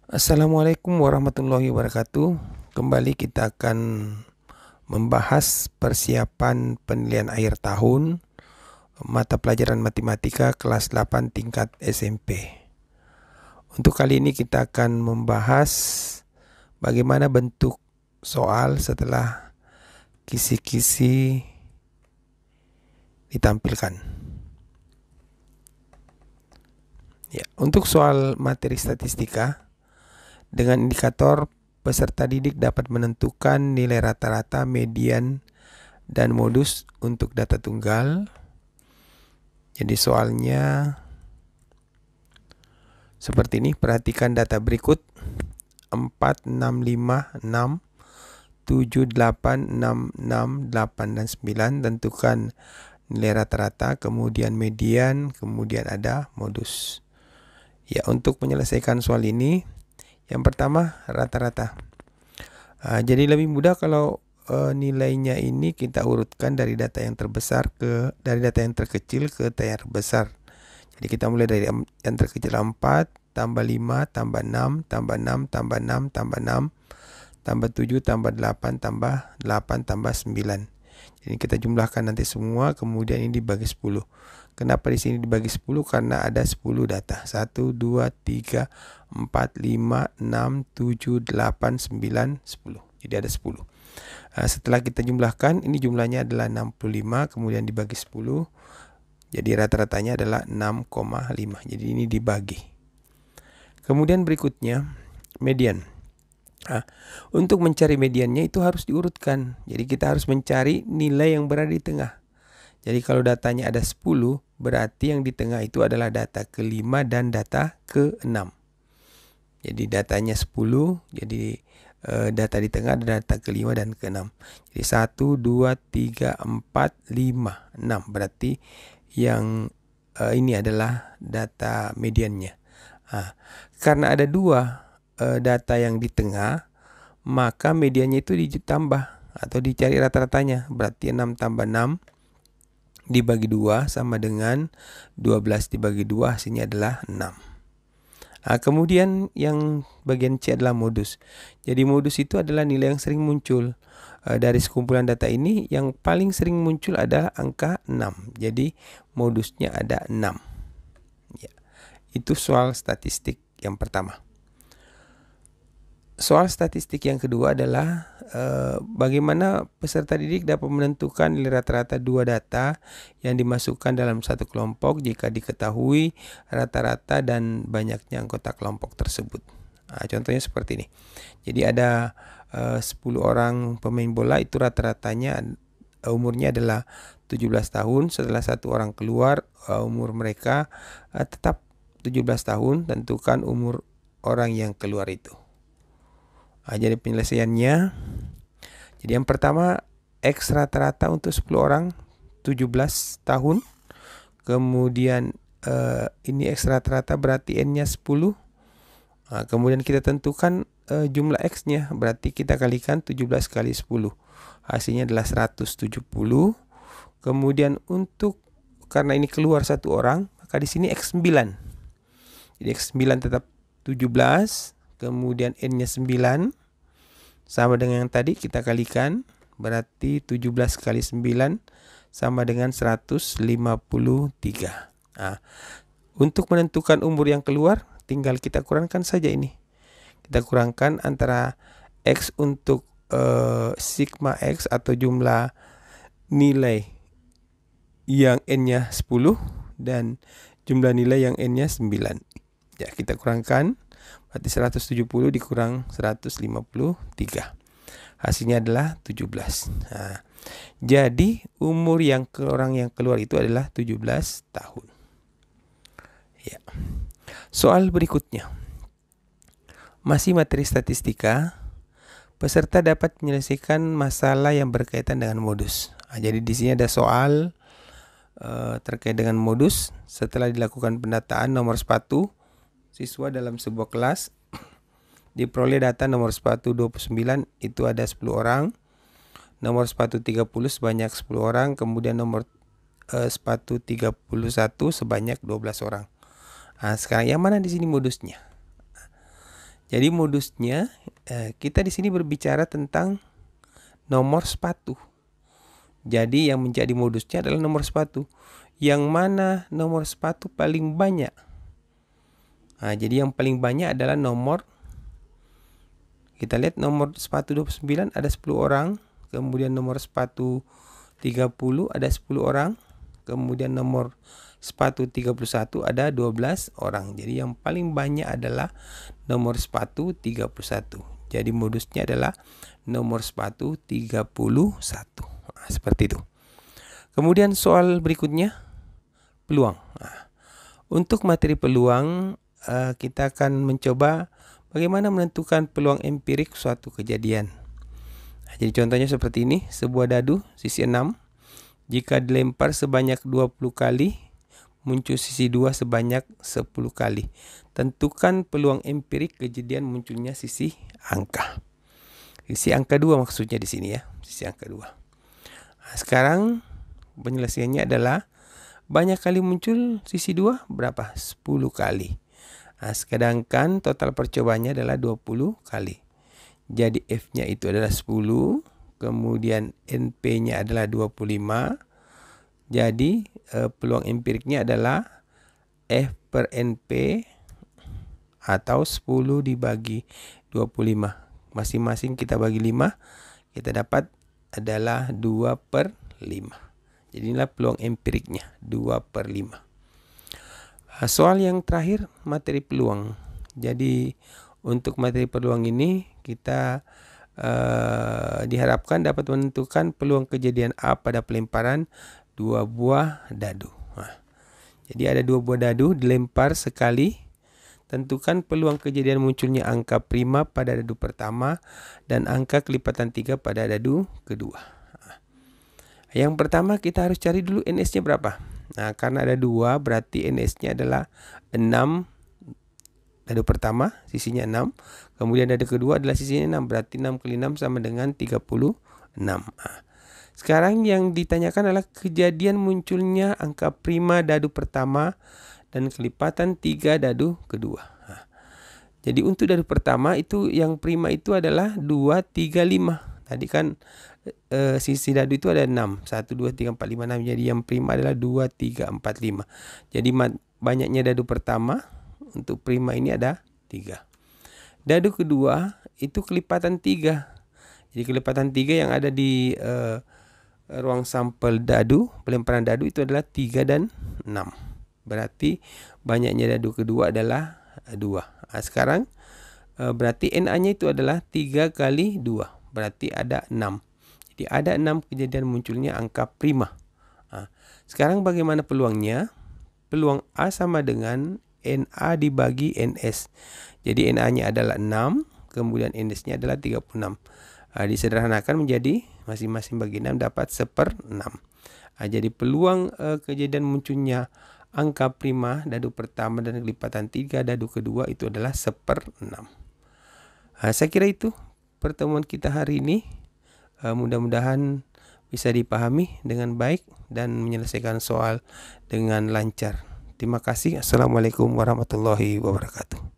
Assalamualaikum warahmatullahi wabarakatuh. Kembali kita akan membahas persiapan penilaian akhir tahun mata pelajaran matematika kelas 8 tingkat SMP. Untuk kali ini kita akan membahas bagaimana bentuk soal setelah kisi-kisi ditampilkan. Ya, untuk soal materi statistika, dengan indikator peserta didik dapat menentukan nilai rata-rata, median, dan modus untuk data tunggal. Jadi soalnya seperti ini, perhatikan data berikut: 4, 6, 5, 6, 7, 8, 6, 6, 8, dan 9. Tentukan nilai rata-rata, kemudian median, kemudian ada modus. Ya, untuk menyelesaikan soal ini, yang pertama rata-rata. Jadi lebih mudah kalau nilainya ini kita urutkan dari data yang terbesar dari data yang terkecil ke data yang terbesar. Jadi kita mulai dari yang terkecil 4, tambah 5, tambah 6, tambah 6, tambah 6, tambah 6, tambah 7, tambah 8, tambah 8, tambah 9. Jadi kita jumlahkan nanti semua, kemudian ini dibagi 10. Kenapa di sini dibagi 10? Karena ada 10 data. 1, 2, 3, 4, 5, 6, 7, 8, 9, 10. Jadi ada 10. Setelah kita jumlahkan, ini jumlahnya adalah 65, kemudian dibagi 10. Jadi rata-ratanya adalah 6,5. Jadi ini dibagi. Kemudian berikutnya, median. Untuk mencari mediannya itu harus diurutkan. Jadi kita harus mencari nilai yang berada di tengah. Jadi kalau datanya ada 10, berarti yang di tengah itu adalah data ke-5 dan data ke-6. Jadi datanya 10, jadi data di tengah ada data ke-5 dan ke-6. Jadi 1, 2, 3, 4, 5, 6. Berarti yang ini adalah data mediannya. Karena ada 2 data yang di tengah, maka mediannya itu ditambah atau dicari rata-ratanya. Berarti 6 tambah 6 dibagi 2 sama dengan 12 dibagi 2, hasilnya adalah 6. Kemudian yang bagian C adalah modus. Jadi modus itu adalah nilai yang sering muncul. Dari sekumpulan data ini yang paling sering muncul adalah angka 6. Jadi modusnya ada 6. Ya, itu soal statistik yang pertama. Soal statistik yang kedua adalah bagaimana peserta didik dapat menentukan nilai rata-rata 2 data yang dimasukkan dalam satu kelompok jika diketahui rata-rata dan banyaknya anggota kelompok tersebut. Contohnya seperti ini. Jadi ada 10 orang pemain bola, itu rata-ratanya umurnya adalah 17 tahun. Setelah satu orang keluar, umur mereka tetap 17 tahun. Tentukan umur orang yang keluar itu. Jadi penyelesaiannya, jadi yang pertama X rata-rata untuk 10 orang 17 tahun. Kemudian ini X rata-rata berarti N-nya 10. Kemudian kita tentukan jumlah X-nya, berarti kita kalikan 17 kali 10. Hasilnya adalah 170. Kemudian karena ini keluar satu orang, maka di sini X9. Jadi X9 tetap 17. Kemudian N-nya 9, sama dengan yang tadi kita kalikan, berarti 17 kali 9 sama dengan 153. Untuk menentukan umur yang keluar, tinggal kita kurangkan saja ini. Kita kurangkan antara X untuk sigma X atau jumlah nilai yang N-nya 10 dan jumlah nilai yang N-nya 9. Ya, kita kurangkan. Berarti 170 dikurang 153. Hasilnya adalah 17. Jadi umur orang yang keluar itu adalah 17 tahun. Ya. Soal berikutnya. Masih materi statistika. Peserta dapat menyelesaikan masalah yang berkaitan dengan modus. Jadi di sini ada soal terkait dengan modus. Setelah dilakukan pendataan nomor sepatu siswa dalam sebuah kelas, diperoleh data nomor sepatu 29 itu ada 10 orang, nomor sepatu 30 sebanyak 10 orang, kemudian nomor sepatu 31 sebanyak 12 orang. Sekarang yang mana di sini modusnya? Jadi modusnya kita di sini berbicara tentang nomor sepatu. Jadi yang menjadi modusnya adalah nomor sepatu. Yang mana nomor sepatu paling banyak? Jadi yang paling banyak adalah nomor, kita lihat nomor sepatu 29 ada 10 orang. Kemudian nomor sepatu 30 ada 10 orang. Kemudian nomor sepatu 31 ada 12 orang. Jadi yang paling banyak adalah nomor sepatu 31. Jadi modusnya adalah nomor sepatu 31. Seperti itu. Kemudian soal berikutnya, peluang. Untuk materi peluang, kita akan mencoba bagaimana menentukan peluang empirik suatu kejadian. Jadi contohnya seperti ini, sebuah dadu sisi 6, jika dilempar sebanyak 20 kali, muncul sisi 2 sebanyak 10 kali. Tentukan peluang empirik kejadian munculnya sisi angka. Sisi angka 2 maksudnya di sini ya, sisi angka 2. Sekarang penyelesaiannya adalah banyak kali muncul sisi 2 berapa? 10 kali. Sedangkan total percobaannya adalah 20 kali. Jadi F-nya itu adalah 10, kemudian NP-nya adalah 25. Jadi peluang empiriknya adalah F per NP atau 10 dibagi 25. Masing-masing kita bagi 5, kita dapat adalah 2 per 5. Jadi inilah peluang empiriknya, 2 per 5. Soal yang terakhir, materi peluang. Jadi untuk materi peluang ini kita diharapkan dapat menentukan peluang kejadian A pada pelemparan 2 buah dadu. Jadi ada 2 buah dadu dilempar sekali. Tentukan peluang kejadian munculnya angka prima pada dadu pertama dan angka kelipatan 3 pada dadu kedua. Yang pertama kita harus cari dulu NS-nya berapa. Karena ada 2 berarti NS-nya adalah 6. Dadu pertama sisinya 6, kemudian dadu kedua adalah sisinya 6, berarti 6 kali 6 sama dengan 36. Sekarang yang ditanyakan adalah kejadian munculnya angka prima dadu pertama dan kelipatan 3 dadu kedua. Jadi untuk dadu pertama itu yang prima itu adalah 2, 3, 5. Tadi kan sisi dadu itu ada 6, 1, 2, 3, 4, 5, 6. Jadi yang prima adalah 2, 3, 4, 5. Jadi banyaknya dadu pertama untuk prima ini ada 3. Dadu kedua itu kelipatan 3. Jadi kelipatan 3 yang ada di ruang sampel dadu, pelemparan dadu itu adalah 3 dan 6. Berarti banyaknya dadu kedua adalah 2. Sekarang berarti NA-nya itu adalah 3 kali 2. Berarti ada 6. Jadi ada 6 kejadian munculnya angka prima. Sekarang bagaimana peluangnya? Peluang A sama dengan NA dibagi NS. Jadi NA-nya adalah 6, kemudian NS-nya adalah 36. Disederhanakan menjadi masing-masing bagi 6 dapat 1/6. Jadi peluang kejadian munculnya angka prima dadu pertama dan kelipatan 3 dadu kedua itu adalah 1/6. Saya kira itu pertemuan kita hari ini. Mudah-mudahan bisa dipahami dengan baik dan menyelesaikan soal dengan lancar. Terima kasih. Assalamualaikum warahmatullahi wabarakatuh.